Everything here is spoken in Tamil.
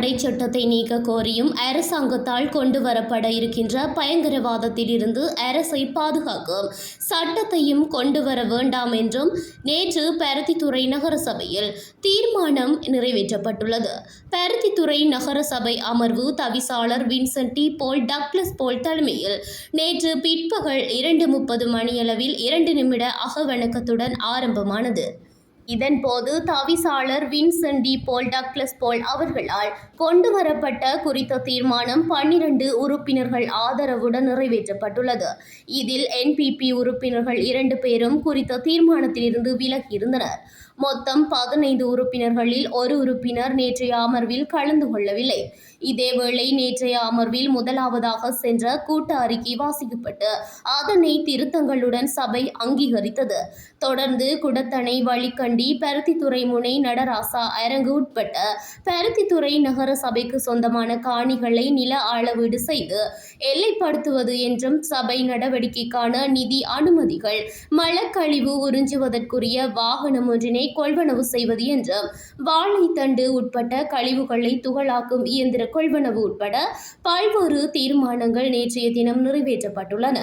தடை சட்டத்தை நீக்க கோரியும் அரசாங்கத்தால் கொண்டுவரப்பட இருக்கின்ற பயங்கரவாதத்திலிருந்து அரசை பாதுகாக்கும் சட்டத்தையும் கொண்டுவர வேண்டாம் என்றும் நேற்று பருத்தித்துறை நகரசபையில் தீர்மானம் நிறைவேற்றப்பட்டுள்ளது. பருத்தித்துறை நகரசபை அமர்வு தவிசாளர் வின்சென்ட் டி போல் டக்ளஸ் போல் தலைமையில் நேற்று பிற்பகல் 2:30 மணியளவில் 2 நிமிட அகவணக்கத்துடன் ஆரம்பமானது. இதன்போது தவிசாளர் வின்சென்ட் டி போல் டக்ளஸ் போல் அவர்களால் கொண்டுவரப்பட்ட குறித்த தீர்மானம் 12 உறுப்பினர்கள் ஆதரவுடன் நிறைவேற்றப்பட்டுள்ளது. இதில் NPP உறுப்பினர்கள் 2 பேரும் குறித்த தீர்மானத்திலிருந்து விலகியிருந்தனர். மொத்தம் 15 உறுப்பினர்களில் ஒரு உறுப்பினர் நேற்றைய அமர்வில் கலந்து கொள்ளவில்லை. இதேவேளை நேற்றைய அமர்வில் முதலாவதாக சென்ற கூட்ட அறிக்கை வாசிக்கப்பட்டு அதனை திருத்தங்களுடன் சபை அங்கீகரித்தது. தொடர்ந்து குடத்தனை, வழிக்கண்டி, பருத்தித்துறை முனை, நடராசா அரங்கு உட்பட்ட பருத்தித்துறை நகர சபைக்கு சொந்தமான காணிகளை நில அளவீடு செய்து எல்லைப்படுத்துவது என்றும் சபை நடவடிக்கைக்கான நிதி அனுமதிகள், மலக்கழிவு உறிஞ்சுவதற்குரிய வாகனம் ஒன்றினை கொள்வனவு செய்வது என்றும் வாழைத்தண்டு உட்பட்ட கழிவுகளை துகளாக்கும் இயந்திர கொள்வனவு உட்பட பல்வேறு தீர்மானங்கள் நேற்றைய தினம் நிறைவேற்றப்பட்டுள்ளன.